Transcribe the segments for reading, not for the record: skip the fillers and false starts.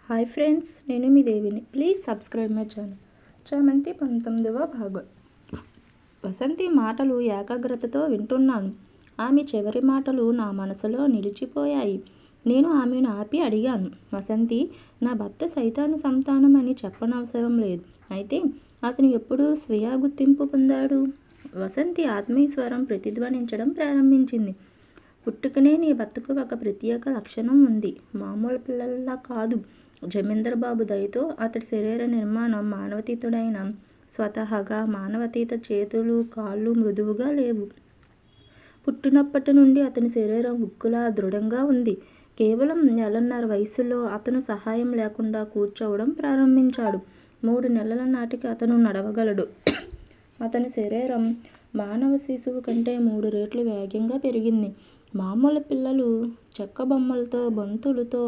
Hi friends, నేను మీ దేవిని. Please subscribe my channel. చామంతి 19వ భాగం. వసంతి మాటలు ఏకాగ్రతతో వింటున్నాను. ఆమె చివరి మాటలు నా మనసులో నిలిచిపోయాయి. నేను ఆమెను ఆపి అడిగాను, వసంతి, నా భర్త సైతాను సంతానం అని చెప్పనవసరం లేదు. అయితే అతను ఎప్పుడు స్వీయ గుర్తింపు పొందాడు? వసంతి ఆత్మీయస్వరం ప్రతిధ్వనించడం ప్రారంభించింది. పుట్టుకనే నీ భర్తకు ఒక ప్రత్యేక లక్షణం ఉంది. మామూలు పిల్లల్లా కాదు. జమీందర్ బాబు దయతో అతడి శరీర నిర్మాణం మానవతీతుడైన స్వతహాగా మానవతీత చేతులు కాళ్ళు మృదువుగా లేవు. పుట్టినప్పటి నుండి అతని శరీరం ఉక్కులా దృఢంగా ఉంది. కేవలం 1.5 వయసులో అతను సహాయం లేకుండా కూర్చోవడం ప్రారంభించాడు. 3 నెలల నాటికి అతను నడవగలడు. అతని శరీరం మానవ శిశువు కంటే 3 రెట్లు వేగంగా పెరిగింది. మామూలు పిల్లలు చెక్క బొమ్మలతో బంతులతో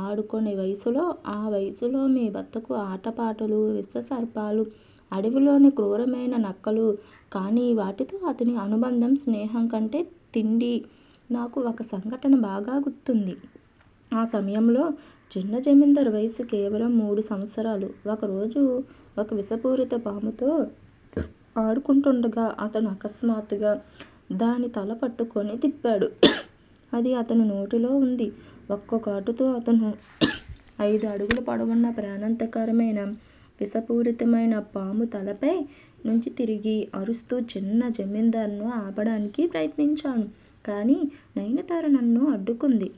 ఆడుకునే వయసులో, ఆ వయసులో మీ భర్తకు ఆటపాటలు, విషసర్పాలు, అడవిలోని క్రూరమైన నక్కలు, కానీ వాటితో అతని అనుబంధం స్నేహం కంటే తిండి. నాకు ఒక సంఘటన బాగా గుర్తుంది. ఆ సమయంలో చిన్న జమీందారు వయసు కేవలం 3 సంవత్సరాలు. ఒకరోజు ఒక విషపూరిత పాముతో ఆడుకుంటుండగా అతను అకస్మాత్తుగా దాని తల పట్టుకొని తిప్పాడు. అది అతని నోటిలో ఉంది. ఒక్క కాటుతో అతను 5 అడుగుల పొడవున్న ప్రాణాంతకరమైన విషపూరితమైన పాము తలపై నుంచి తిరిగి అరుస్తూ చిన్న జమీందారును ఆపడానికి ప్రయత్నించాను. కానీ నయనతార నన్ను అడ్డుకుంది.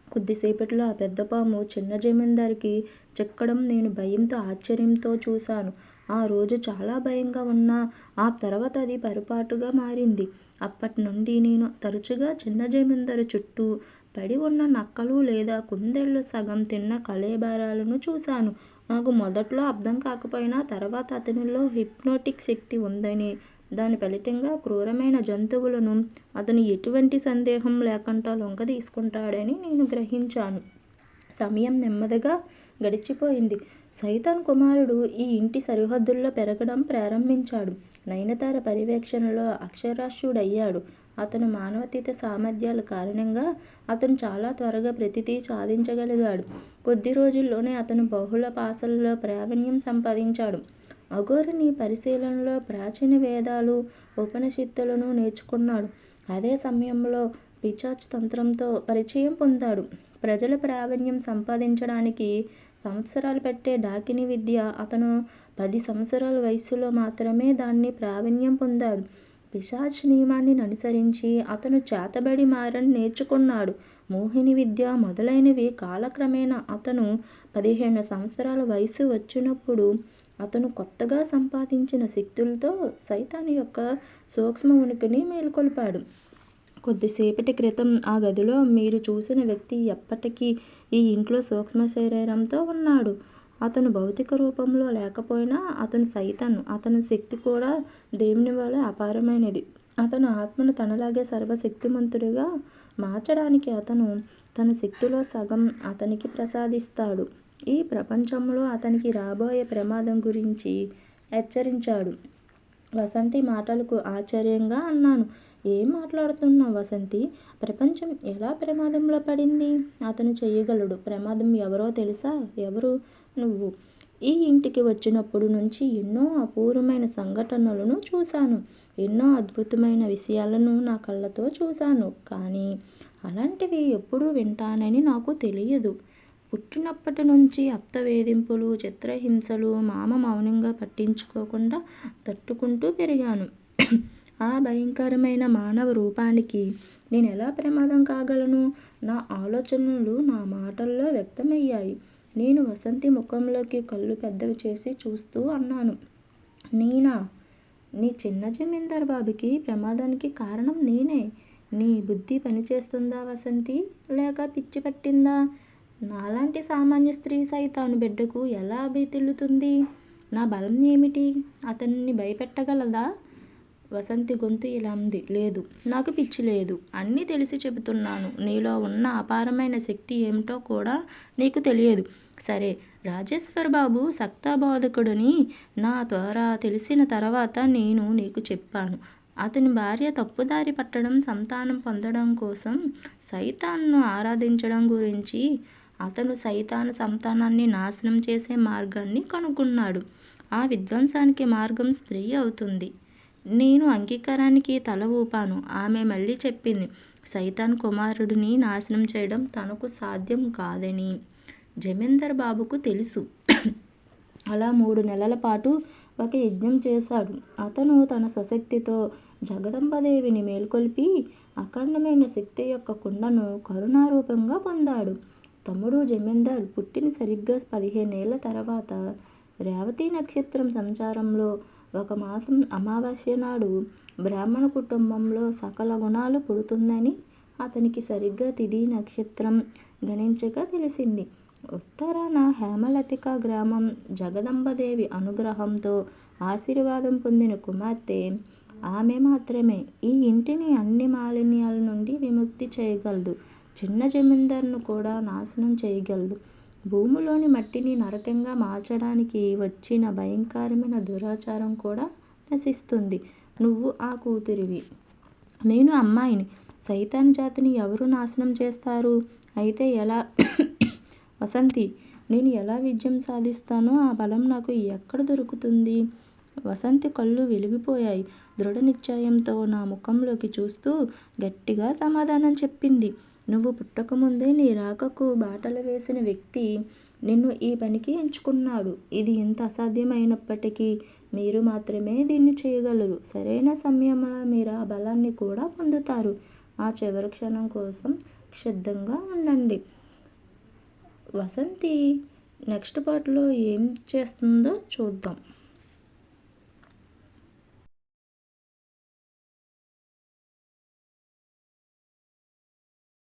కొద్దిసేపట్లో ఆ పెద్ద పాము చిన్న జమీందారికి చిక్కడం నేను భయంతో ఆశ్చర్యంతో చూశాను. ఆ రోజు చాలా భయంగా ఉన్నా ఆ తర్వాత అది పరిపాటుగా మారింది. అప్పటి నుండి నేను తరచుగా చిన్న జమీందారు చుట్టూ పడి ఉన్న నక్కలు లేదా కుందేళ్ళు సగం తిన్న కళేబరాలను చూశాను. నాకు మొదట్లో అర్థం కాకపోయినా తర్వాత అతనిలో హిప్నోటిక్ శక్తి ఉందని, దాని ఫలితంగా క్రూరమైన జంతువులను అతను ఎటువంటి సందేహం లేకుండా లొంగదీసుకుంటాడని నేను గ్రహించాను. సమయం నెమ్మదిగా గడిచిపోయింది. సైతాన్ కుమారుడు ఈ ఇంటి సరిహద్దుల్లో పెరగడం ప్రారంభించాడు. నయనతార పర్యవేక్షణలో అక్షరాస్యుడయ్యాడు. అతను మానవతీత సామర్థ్యాల కారణంగా అతను చాలా త్వరగా ప్రతిదీ సాధించగలిగాడు. కొద్ది రోజుల్లోనే అతను బహుళ భాషల్లో ప్రావీణ్యం సంపాదించాడు. అఘోరిని పరిశీలనలో ప్రాచీన వేదాలు, ఉపనిషత్తులను నేర్చుకున్నాడు. అదే సమయంలో పిశాచ్ తంత్రంతో పరిచయం పొందాడు. ప్రజల ప్రావీణ్యం సంపాదించడానికి సంవత్సరాలు పట్టే డాకినీ విద్య అతను 10 సంవత్సరాల వయసులో మాత్రమే దాన్ని ప్రావీణ్యం పొందాడు. పిశాచ్ నియమాన్ని అనుసరించి అతను చేతబడి మారని నేర్చుకున్నాడు. మోహిని విద్య మొదలైనవి. కాలక్రమేణా అతను 15 సంవత్సరాల వయసు వచ్చినప్పుడు అతను కొత్తగా సంపాదించిన శక్తులతో సైతాన్ యొక్క సూక్ష్మ ఉనికిని మేల్కొల్పాడు. కొద్దిసేపటి క్రితం ఆ గదిలో మీరు చూసిన వ్యక్తి ఎప్పటికీ ఈ ఇంట్లో సూక్ష్మ శరీరంతో ఉన్నాడు. అతను భౌతిక రూపంలో లేకపోయినా అతను సైతాన్. అతని శక్తి కూడా దేవుని వలె అపారమైనది. అతను ఆత్మను తనలాగే సర్వశక్తిమంతుడిగా మార్చడానికి అతను తన శక్తిలో సగం అతనికి ప్రసాదిస్తాడు. ఈ ప్రపంచంలో అతనికి రాబోయే ప్రమాదం గురించి హెచ్చరించాడు. వసంతి మాటలకు ఆశ్చర్యంగా అన్నాను. ఏం మాట్లాడుతున్నావు వసంతి? ప్రపంచం ఎలా ప్రమాదంలో పడింది? అతను చేయగలడు. ప్రమాదం ఎవరో తెలుసా? ఎవరు? నువ్వు. ఈ ఇంటికి వచ్చినప్పుడు నుంచి ఎన్నో అపూర్వమైన సంఘటనలను చూశాను. ఎన్నో అద్భుతమైన విషయాలను నా కళ్ళతో చూశాను. కానీ అలాంటివి ఎప్పుడూ వింటానని నాకు తెలియదు. పుట్టినప్పటి నుంచి అత్త వేధింపులు, చిత్రహింసలు మామ మౌనంగా పట్టించుకోకుండా తట్టుకుంటూ పెరిగాను. ఆ భయంకరమైన మానవ రూపానికి నేను ఎలా ప్రమాదం కాగలను? నా ఆలోచనలు నా మాటల్లో వ్యక్తమయ్యాయి. నేను వసంతి ముఖంలోకి కళ్ళు పెద్దవి చేసి చూస్తూ అన్నాను, నేనా? నీ చిన్న జమీందార్ బాబుకి ప్రమాదానికి కారణం నేనే. నీ బుద్ధి పనిచేస్తుందా వసంతి? లేక పిచ్చి పట్టిందా? నాలాంటి సామాన్య స్త్రీ సైతాను బిడ్డకు ఎలా భీతిల్లుతుంది? నా బలం ఏమిటి? అతన్ని భయపెట్టగలదా? వసంతి గొంతు ఇలా ఉంది. లేదు, నాకు పిచ్చి లేదు. అన్నీ తెలిసి చెబుతున్నాను. నీలో ఉన్న అపారమైన శక్తి ఏమిటో కూడా నీకు తెలియదు. సరే, రాజేశ్వర్ బాబు సక్తాబోధకుడని నా ద్వారా తెలిసిన తర్వాత నేను నీకు చెప్పాను. అతని భార్య తప్పుదారి పట్టడం, సంతానం పొందడం కోసం సైతాన్ను ఆరాధించడం గురించి. అతను సైతాను సంతానాన్ని నాశనం చేసే మార్గాన్ని కనుగొన్నాడు. ఆ విధ్వంసానికి మార్గం స్త్రీ అవుతుంది. నేను అంగీకారానికి తల ఊపాను. ఆమె మళ్ళీ చెప్పింది, సైతాన్ కుమారుడిని నాశనం చేయడం తనకు సాధ్యం కాదని జమీందార్ బాబుకు తెలుసు. అలా 3 నెలల పాటు ఒక యజ్ఞం చేశాడు. అతను తన స్వశక్తితో జగదంబదేవిని మేల్కొల్పి అఖండమైన శక్తి యొక్క కుండను కరుణారూపంగా పొందాడు. తమ్ముడు జమీందార్ పుట్టిన సరిగ్గా 15 ఏళ్ల తర్వాత రేవతి నక్షత్రం సంచారంలో ఒక మాసం అమావాస్య నాడు బ్రాహ్మణ కుటుంబంలో సకల గుణాలు పుడుతుందని అతనికి సరిగ్గా తిథి నక్షత్రం గణించగా తెలిసింది. ఉత్తరాన హేమలతిక గ్రామం జగదంబదేవి అనుగ్రహంతో ఆశీర్వాదం పొందిన కుమార్తె ఆమె మాత్రమే ఈ ఇంటిని అన్ని మాలిన్యాల నుండి విముక్తి చేయగలదు. చిన్న జమీందార్ను కూడా నాశనం చేయగలదు. భూమిలోని మట్టిని నరకంగా మార్చడానికి వచ్చిన భయంకరమైన దురాచారం కూడా నశిస్తుంది. నువ్వు ఆ కూతురివి, నేను అమ్మాయిని. సైతాన్ జాతిని ఎవరు నాశనం చేస్తారు? అయితే ఎలా? వసంతి, నేను ఎలా విజయం సాధిస్తానో ఆ బలం నాకు ఎక్కడ దొరుకుతుంది? వసంతి కళ్ళు వెలిగిపోయాయి. దృఢ నిశ్చయంతో నా ముఖంలోకి చూస్తూ గట్టిగా సమాధానం చెప్పింది. నువ్వు పుట్టకముందే నీ రాకకు బాటలు వేసిన వ్యక్తి నిన్ను ఈ పనికి ఎంచుకున్నాడు. ఇది ఎంత అసాధ్యమైనప్పటికీ మీరు మాత్రమే దీన్ని చేయగలరు. సరైన సమయంలో మీరు ఆ బలాన్ని కూడా పొందుతారు. ఆ చివరి క్షణం కోసం సిద్ధంగా ఉండండి. వసంతి నెక్స్ట్ పార్ట్లో ఏం చేస్తుందో చూద్దాం.